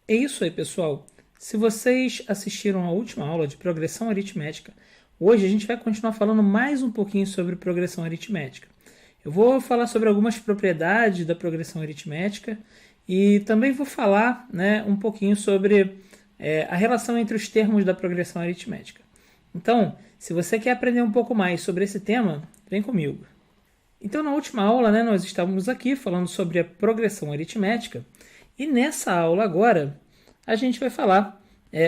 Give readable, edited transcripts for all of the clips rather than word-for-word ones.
É isso aí, pessoal. Se vocês assistiram à última aula de progressão aritmética, hoje a gente vai continuar falando mais um pouquinho sobre progressão aritmética. Eu vou falar sobre algumas propriedades da progressão aritmética e também vou falar, um pouquinho sobre a relação entre os termos da progressão aritmética. Então, se você quer aprender um pouco mais sobre esse tema, vem comigo. Então, na última aula, nós estávamos aqui falando sobre a progressão aritmética e nessa aula agora a gente vai falar,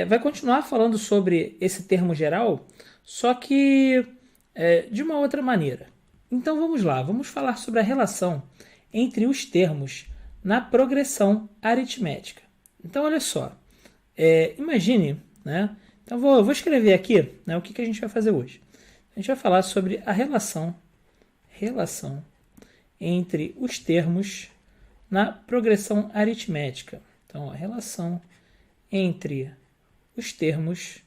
vai continuar falando sobre esse termo geral, só que de uma outra maneira. Então vamos lá, vamos falar sobre a relação entre os termos na progressão aritmética. Então olha só, imagine, Então vou escrever aqui, o que a gente vai fazer hoje. A gente vai falar sobre a relação entre os termos na progressão aritmética. Então, a relação entre os termos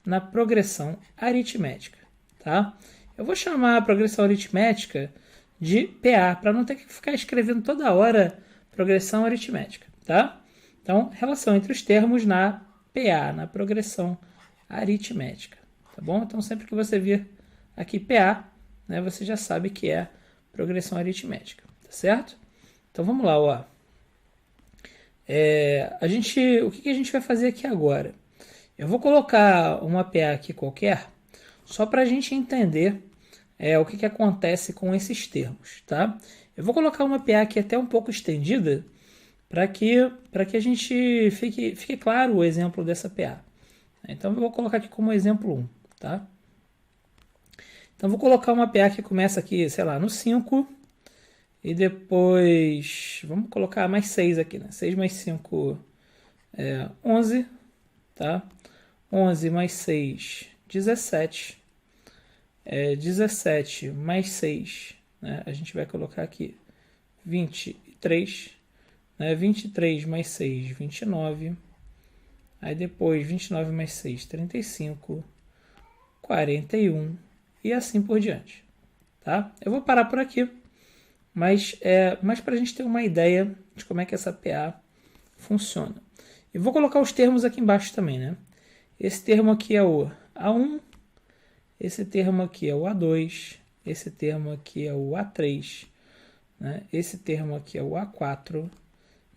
na progressão aritmética, tá? Eu vou chamar a progressão aritmética de PA, para não ter que ficar escrevendo toda hora progressão aritmética, tá? Então, relação entre os termos na PA, na progressão aritmética, tá bom? Então, sempre que você vir aqui PA, você já sabe que é progressão aritmética, tá certo? Então, vamos lá, ó. O que a gente vai fazer aqui agora? Eu vou colocar uma PA aqui qualquer, só para a gente entender o que acontece com esses termos, tá? Eu vou colocar uma PA aqui até um pouco estendida, para que a gente fique claro o exemplo dessa PA. Então, eu vou colocar aqui como exemplo 1, tá? Então, vou colocar uma PA que começa aqui, sei lá, no 5, e depois, vamos colocar mais 6 aqui, né? 6 mais 5 é 11, tá? 11 mais 6, 17. 17 mais 6, a gente vai colocar aqui 23, 23 mais 6, 29. Aí depois 29 mais 6, 35, 41 e assim por diante, tá? Eu vou parar por aqui, mas para a gente ter uma ideia de como é que essa PA funciona. E vou colocar os termos aqui embaixo também, né? Esse termo aqui é o A1, esse termo aqui é o A2, esse termo aqui é o A3, esse termo aqui é o A4,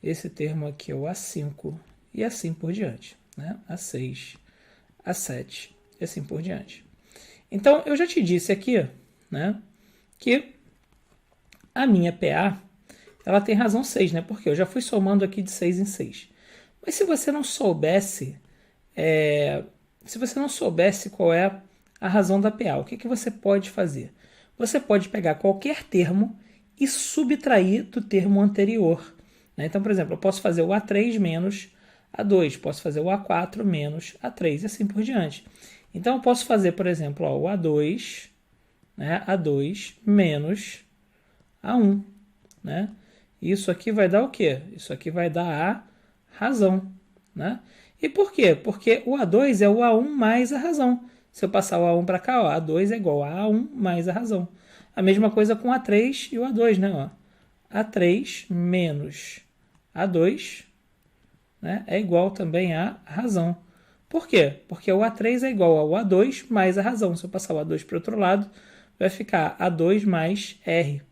esse termo aqui é o A5 e assim por diante, A6, A7 e assim por diante. Então, eu já te disse aqui, que a minha PA, ela tem razão 6, Porque eu já fui somando aqui de 6 em 6. Mas se você não soubesse, qual é a razão da PA, o que você pode fazer? Você pode pegar qualquer termo e subtrair do termo anterior. Então, por exemplo, eu posso fazer o A3 menos A2, posso fazer o A4 menos A3 e assim por diante. Então, eu posso fazer, por exemplo, o A2, A2 menos A1. Isso aqui vai dar o quê? Isso aqui vai dar a razão. E por quê? Porque o A2 é o A1 mais a razão. Se eu passar o A1 para cá, A2 é igual a A1 mais a razão. A mesma coisa com o A3 e o A2, A3 menos A2 é igual também a razão. Por quê? Porque o A3 é igual ao A2 mais a razão. Se eu passar o A2 para o outro lado, vai ficar A2 mais R.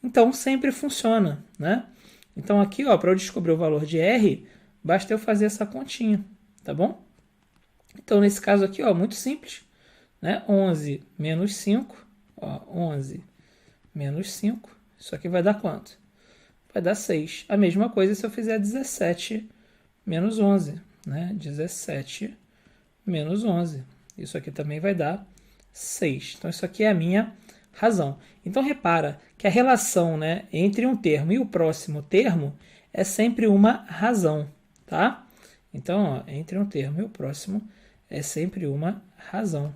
Então, sempre funciona, Então, aqui, para eu descobrir o valor de R, basta eu fazer essa continha, tá bom? Então, nesse caso aqui, muito simples, 11 menos 5, 11 menos 5, isso aqui vai dar quanto? Vai dar 6. A mesma coisa se eu fizer 17 menos 11, 17 menos 11. Isso aqui também vai dar 6. Então, isso aqui é a minha razão. Então, repara que a relação entre um termo e o próximo termo é sempre uma razão, tá? Então, entre um termo e o próximo é sempre uma razão,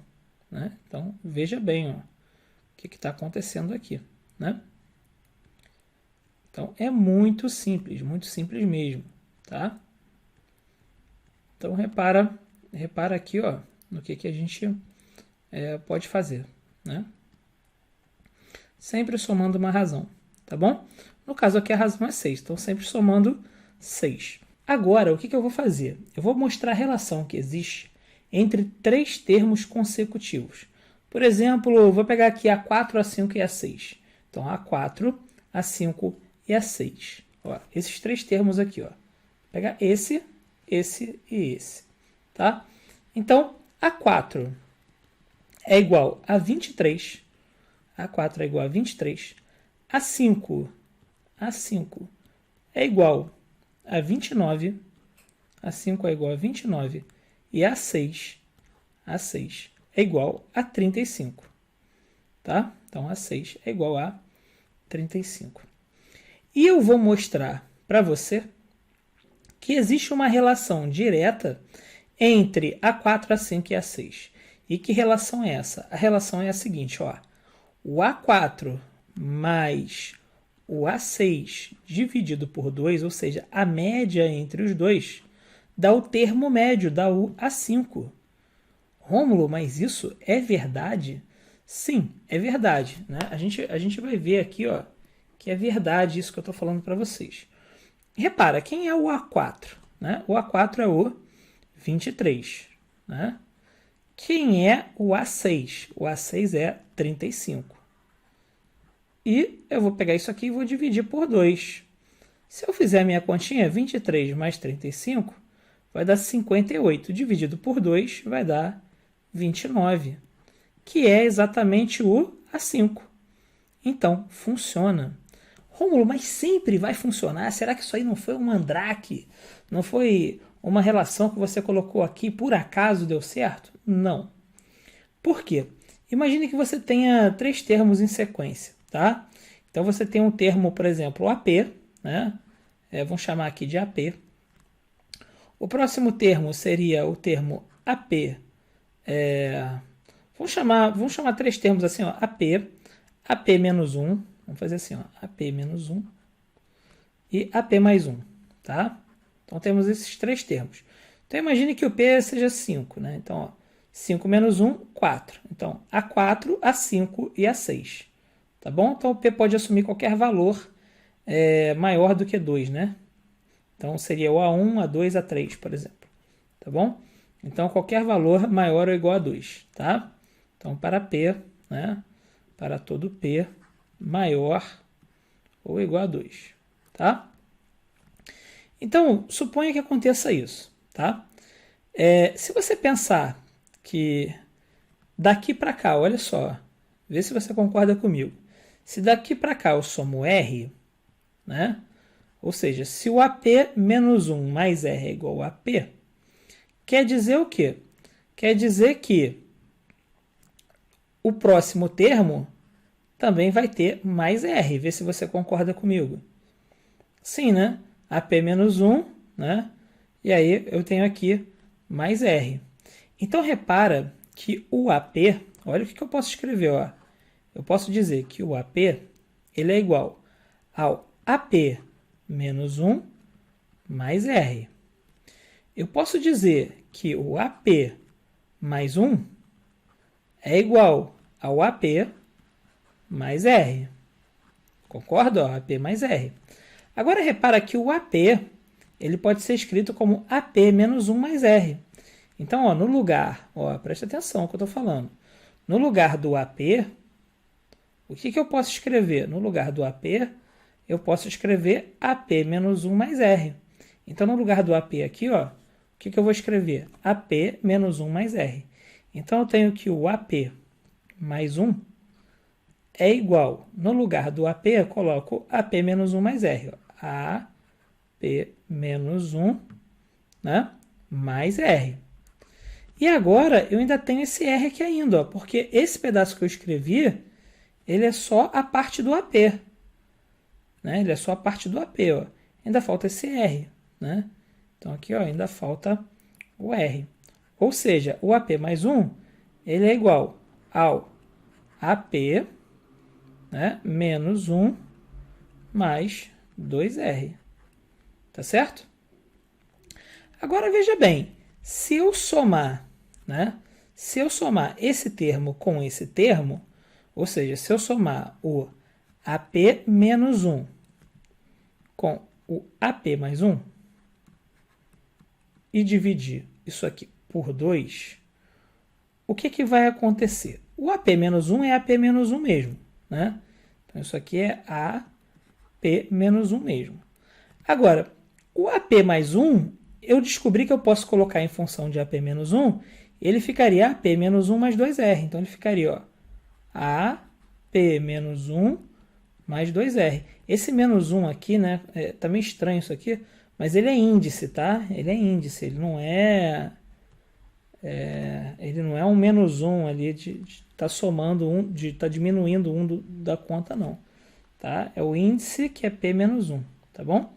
Então, veja bem, o que está acontecendo aqui, Então, é muito simples mesmo, tá? Então, repara aqui, no que a gente pode fazer, Sempre somando uma razão, tá bom? No caso aqui a razão é 6, então sempre somando 6. Agora, o que eu vou fazer? Eu vou mostrar a relação que existe entre três termos consecutivos. Por exemplo, eu vou pegar aqui A4, A5 e A6. Então, A4, A5 e A6. Ó, esses três termos aqui. Ó. Vou pegar esse e esse. Tá? Então, A4 é igual a 23. A4 é igual a 23. A5 é igual a 29. A5 é igual a 29. E A6 é igual a 35. Tá? Então, A6 é igual a 35. E eu vou mostrar para você que existe uma relação direta entre A4, A5 e A6. E que relação é essa? A relação é a seguinte, ó. O A4 mais o A6 dividido por 2, ou seja, a média entre os dois, dá o termo médio, dá o A5. Rômulo, mas isso é verdade? Sim, é verdade. Né? A gente vai ver aqui ó, que é verdade isso que eu estou falando para vocês. Repara, quem é o A4? Né? O A4 é o 23. Né? Quem é o A6? O A6 é 35. E eu vou pegar isso aqui e vou dividir por 2. Se eu fizer a minha continha, 23 mais 35 vai dar 58. Dividido por 2 vai dar 29, que é exatamente o A5. Então, funciona. Rômulo, mas sempre vai funcionar? Será que isso aí não foi um mandrake? Não foi uma relação que você colocou aqui por acaso deu certo? Não. Por quê? Imagine que você tenha três termos em sequência, tá? Então você tem um termo, por exemplo, AP, né? Vamos chamar aqui de AP. O próximo termo seria o termo AP. Vamos chamar três termos assim, ó, AP, AP menos 1, vamos fazer assim, ó, AP menos 1 e AP mais 1, tá? Então temos esses três termos. Então imagine que o P seja 5, né? Então, ó, 5 menos 1, 4. Então, A4, A5 e A6. Tá bom? Então, o P pode assumir qualquer valor maior do que 2, né? Então, seria o A1, A2, A3, por exemplo. Tá bom? Então, qualquer valor maior ou igual a 2, tá? Então, para P, né? Para todo P maior ou igual a 2, tá? Então, suponha que aconteça isso, tá? Se você pensar que daqui para cá, olha só, vê se você concorda comigo. Se daqui para cá eu somo R, né? Ou seja, se o AP menos 1 mais R é igual a AP, quer dizer o quê? Quer dizer que o próximo termo também vai ter mais R. Vê se você concorda comigo. Sim, né? AP menos 1, né? E aí eu tenho aqui mais R. Então, repara que o AP, olha o que eu posso escrever, ó. Eu posso dizer que o AP ele é igual ao AP menos 1 mais R. Eu posso dizer que o AP mais 1 é igual ao AP mais R. Concorda? Ó, AP mais R. Agora, repara que o AP ele pode ser escrito como AP menos 1 mais R. Então, ó, no lugar, ó, presta atenção no que eu estou falando. No lugar do AP, o que eu posso escrever? No lugar do AP, eu posso escrever AP menos 1 mais R. Então, no lugar do AP aqui, ó, o que eu vou escrever? AP menos 1 mais R. Então, eu tenho que o AP mais 1 é igual, no lugar do AP, eu coloco AP menos 1 mais R. Ó. AP menos 1, né, mais R. E agora eu ainda tenho esse R aqui ainda, ó, porque esse pedaço que eu escrevi, ele é só a parte do AP. Né? Ele é só a parte do AP. Ó. Ainda falta esse R. Né? Então aqui ó, ainda falta o R. Ou seja, o AP mais 1 ele é igual ao AP, né, menos 1 mais 2R. Tá certo? Agora veja bem, se eu somar, né, se eu somar esse termo com esse termo, ou seja, se eu somar o AP menos 1 com o AP mais 1, e dividir isso aqui por 2, o que vai acontecer? O AP-1 é AP-1 mesmo, né? Então, isso aqui é AP-1 mesmo. Agora, o AP mais 1, eu descobri que eu posso colocar em função de AP-1, ele ficaria AP-1 mais 2R. Então, ele ficaria, ó, AP-1 mais 2R. Esse menos 1 aqui, né, tá meio estranho isso aqui, mas ele é índice, tá? Ele é índice, ele não é um menos 1 ali de tá somando um, de tá diminuindo um da conta, não. Tá? É o índice que é P menos 1, tá bom?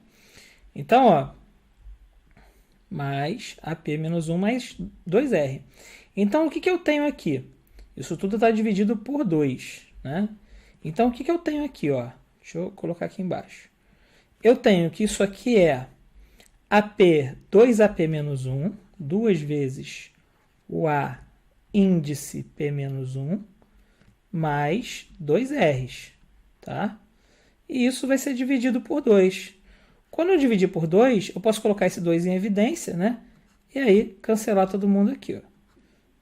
Então, ó, mais AP menos 1 mais 2R. Então, o que eu tenho aqui? Isso tudo está dividido por 2, né? Então, o que eu tenho aqui, ó? Deixa eu colocar aqui embaixo. Eu tenho que isso aqui é AP, 2AP menos 1, 2 vezes o A índice P menos 1, mais 2Rs, tá? E isso vai ser dividido por 2. Quando eu dividir por 2, eu posso colocar esse 2 em evidência, né? E aí, cancelar todo mundo aqui, ó.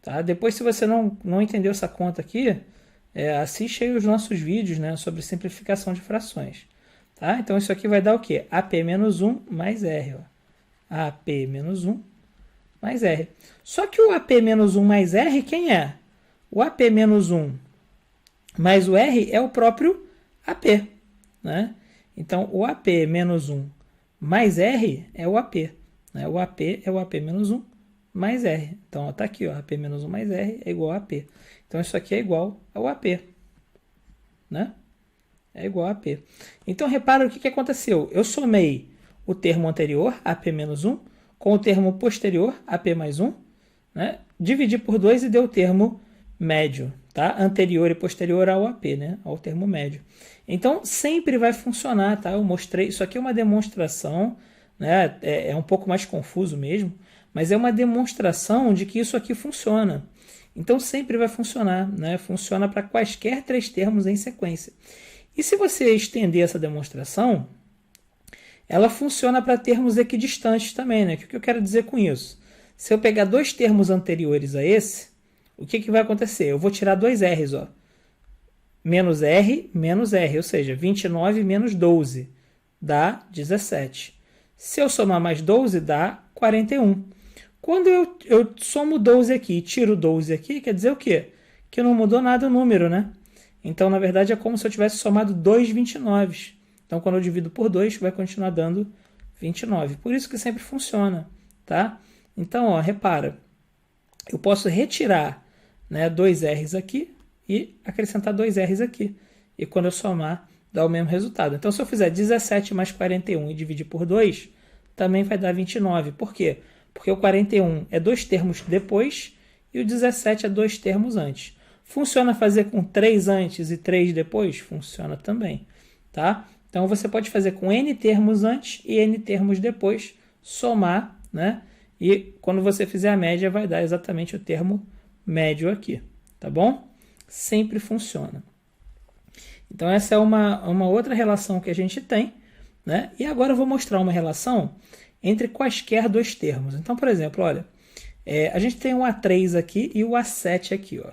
Tá? Depois, se você não entendeu essa conta aqui, assiste aí os nossos vídeos, né, sobre simplificação de frações. Tá? Então, isso aqui vai dar o quê? AP menos 1 mais R. Ó. AP menos 1 mais R. Só que o AP menos 1 mais R, quem é? O AP menos 1 mais o R é o próprio AP. Né? Então, o AP menos 1 mais R é o AP. Né? O AP é o AP menos 1 mais R. Então, está aqui, ó, AP menos 1 mais R é igual a AP. Então, isso aqui é igual ao AP. Né? É igual a AP. Então, repara o que aconteceu. Eu somei o termo anterior, AP menos 1, com o termo posterior, AP mais 1, né? Dividi por 2 e deu o termo médio, tá? Anterior e posterior ao AP, né? Ao termo médio. Então, sempre vai funcionar, tá? Eu mostrei, isso aqui é uma demonstração, né? É um pouco mais confuso mesmo, mas é uma demonstração de que isso aqui funciona. Então, sempre vai funcionar, né? Funciona para quaisquer 3 termos em sequência. E se você estender essa demonstração, ela funciona para termos equidistantes também, né? O que eu quero dizer com isso? Se eu pegar 2 termos anteriores a esse, o que vai acontecer? Eu vou tirar 2 R's, ó. Menos R, ou seja, 29 menos 12 dá 17. Se eu somar mais 12, dá 41. Quando eu somo 12 aqui e tiro 12 aqui, quer dizer o quê? Que não mudou nada o número, né? Então, na verdade, é como se eu tivesse somado 2 29. Então, quando eu divido por 2, vai continuar dando 29. Por isso que sempre funciona, tá? Então, ó, repara. Eu posso retirar, né, 2 R's aqui e acrescentar 2 R's aqui. E quando eu somar, dá o mesmo resultado. Então, se eu fizer 17 mais 41 e dividir por 2, também vai dar 29. Por quê? Porque o 41 é 2 termos depois e o 17 é 2 termos antes. Funciona fazer com 3 antes e 3 depois? Funciona também, tá? Então, você pode fazer com N termos antes e N termos depois, somar, né? E quando você fizer a média, vai dar exatamente o termo médio aqui, tá bom? Sempre funciona. Então, essa é uma outra relação que a gente tem, né? E agora eu vou mostrar uma relação entre quaisquer 2 termos. Então, por exemplo, olha, a gente tem o A3 aqui e o A7 aqui, ó.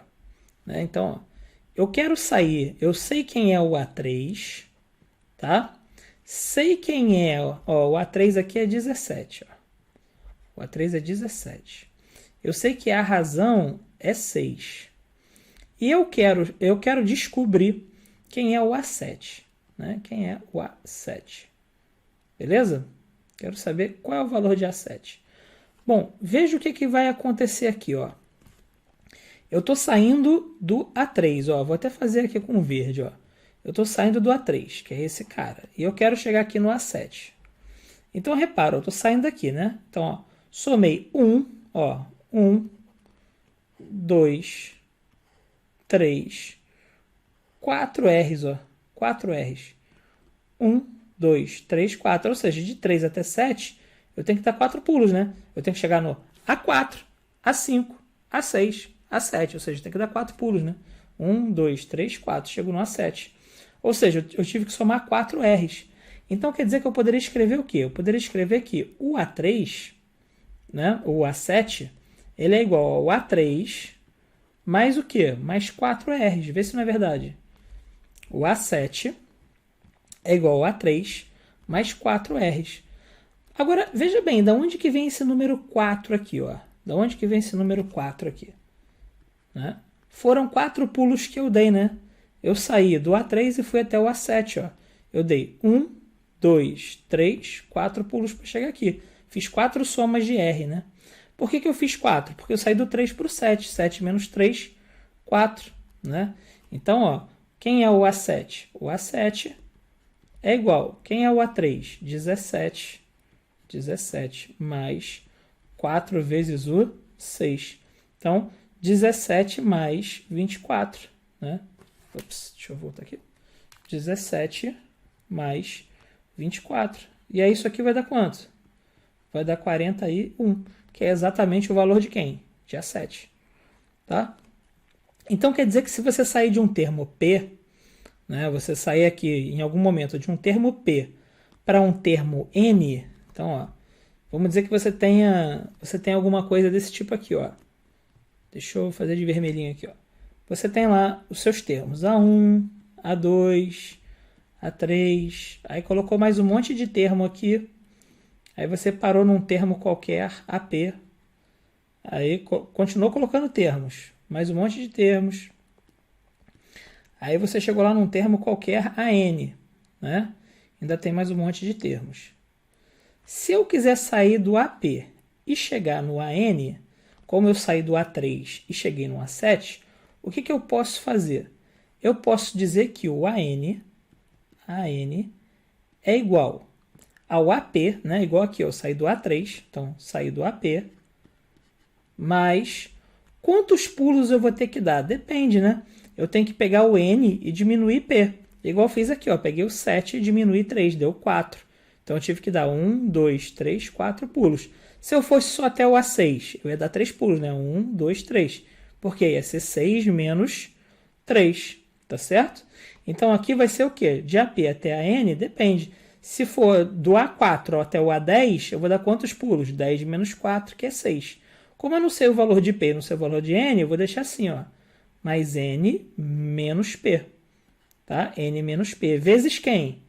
Né? Então, ó, eu quero sair, eu sei quem é o A3, tá? Sei quem é, ó, o A3 aqui é 17, ó. O A3 é 17. Eu sei que a razão é 6. E eu quero descobrir quem é o A7. Né? Quem é o A7. Beleza? Quero saber qual é o valor de A7. Bom, veja o que vai acontecer aqui. Ó. Eu estou saindo do A3. Ó. Vou até fazer aqui com verde. Ó. Eu estou saindo do A3, que é esse cara. E eu quero chegar aqui no A7. Então, repara, eu estou saindo daqui, né? Então, ó, somei 1, ó, 1, 2, 3, 4 R's, ó, 4 R's. 1, 2, 3, 4. Ou seja, de 3 até 7, eu tenho que dar 4 pulos, né? Eu tenho que chegar no A4, A5, A6, A7. Ou seja, eu tenho que dar 4 pulos, né? 1, 2, 3, 4. Chego no A7. Ou seja, eu tive que somar 4 R's. Então, quer dizer que eu poderia escrever o quê? Eu poderia escrever que o A3 né, o A7, ele é igual ao A3 mais o quê? Mais 4Rs. Vê se não é verdade. O A7 é igual ao A3 mais 4Rs. Agora, veja bem, da onde que vem esse número 4 aqui, ó? Da onde que vem esse número 4 aqui? Né? Foram 4 pulos que eu dei, né? Eu saí do A3 e fui até o A7, ó. Eu dei 1, 2, 3, 4 pulos para chegar aqui. Fiz 4 somas de R, né? Por que eu fiz 4? Porque eu saí do 3 para o 7. 7 menos 3, 4, né? Então, ó, quem é o A7? O A7 é igual. Quem é o A3? 17. 17 mais 4 vezes o 6. Então, 17 mais 24, né? Ops, deixa eu voltar aqui. 17 mais 24. E aí isso aqui vai dar quanto? Vai dar 41, que é exatamente o valor de quem? De A7. Tá? Então quer dizer que se você sair de um termo P, né, você sair aqui em algum momento de um termo P para um termo N, então, ó, vamos dizer que você tem alguma coisa desse tipo aqui, ó. Deixa eu fazer de vermelhinho aqui, ó. Você tem lá os seus termos A1, A2, A3, aí colocou mais um monte de termo aqui, aí você parou num termo qualquer, AP, aí continuou colocando termos, mais um monte de termos, aí você chegou lá num termo qualquer, AN, né? Ainda tem mais um monte de termos. Se eu quiser sair do AP e chegar no AN, como eu saí do A3 e cheguei no A7, o que eu posso fazer? Eu posso dizer que o AN é igual ao AP, né? Igual aqui, eu saí do A3, então saí do AP, mas quantos pulos eu vou ter que dar? Depende, né? Eu tenho que pegar o N e diminuir P. Igual eu fiz aqui, ó, peguei o 7 e diminuí 3, deu 4. Então eu tive que dar 1, 2, 3, 4 pulos. Se eu fosse só até o A6, eu ia dar 3 pulos, né? 1, 2, 3. Porque ia ser 6 menos 3, tá certo? Então aqui vai ser o quê? De AP até AN, depende. Se for do A4 até o A10, eu vou dar quantos pulos? 10 menos 4, que é 6. Como eu não sei o valor de P e não sei o valor de N, eu vou deixar assim, ó. Mais N menos P. Tá? N menos P. Vezes quem?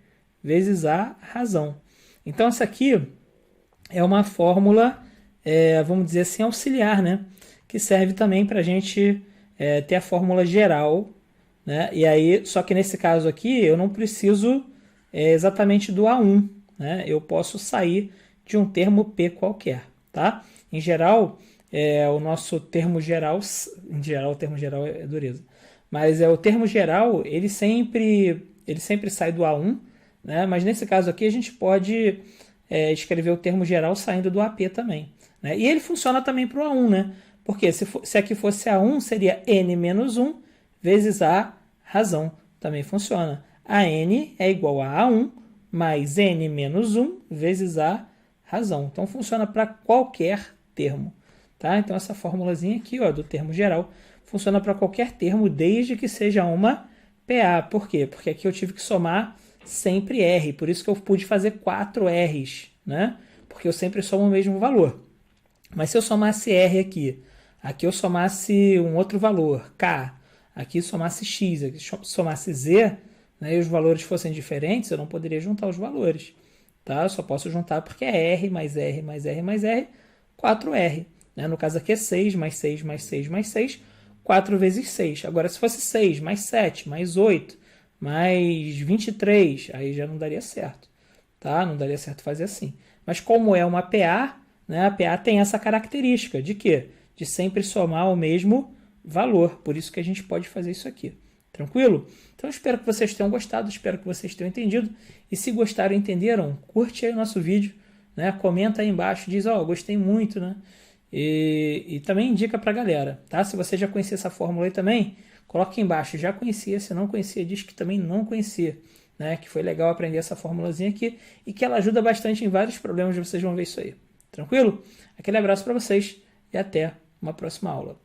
Vezes a razão. Então essa aqui é uma fórmula, vamos dizer assim, auxiliar, né? Que serve também para a gente ter a fórmula geral, né? E aí, só que nesse caso aqui, eu não preciso exatamente do A1, né? Eu posso sair de um termo P qualquer, tá? Em geral, o nosso termo geral, em geral, o termo geral é dureza, mas o termo geral, ele sempre sai do A1, né? Mas nesse caso aqui, a gente pode escrever o termo geral saindo do AP também, né? E ele funciona também para o A1, né? Porque se aqui fosse A1, seria N menos 1 vezes a razão. Também funciona. A N é igual a A1 mais N menos 1 vezes a razão. Então funciona para qualquer termo. Tá? Então essa formulazinha aqui, ó, do termo geral funciona para qualquer termo, desde que seja uma PA. Por quê? Porque aqui eu tive que somar sempre R, por isso que eu pude fazer 4 R's, né? Porque eu sempre somo o mesmo valor. Mas se eu somasse R aqui eu somasse um outro valor, K, aqui somasse X, aqui somasse Z, né, e os valores fossem diferentes, eu não poderia juntar os valores. Tá? Eu só posso juntar porque é R mais R mais R mais R, 4R. Né? No caso aqui é 6 mais 6 mais 6 mais 6, 4 vezes 6. Agora, se fosse 6 mais 7 mais 8 mais 23, aí já não daria certo. Tá? Não daria certo fazer assim. Mas como é uma PA, né, a PA tem essa característica de quê? De sempre somar o mesmo valor. Por isso que a gente pode fazer isso aqui. Tranquilo? Então, espero que vocês tenham gostado, espero que vocês tenham entendido. E se gostaram e entenderam, curte aí o nosso vídeo, né? Comenta aí embaixo, diz, ó, gostei muito, né? E também indica pra galera, tá? Se você já conhecia essa fórmula aí também, coloca aqui embaixo, já conhecia, se não conhecia, diz que também não conhecia, né? Que foi legal aprender essa formulazinha aqui e que ela ajuda bastante em vários problemas, vocês vão ver isso aí. Tranquilo? Aquele abraço para vocês e até uma próxima aula.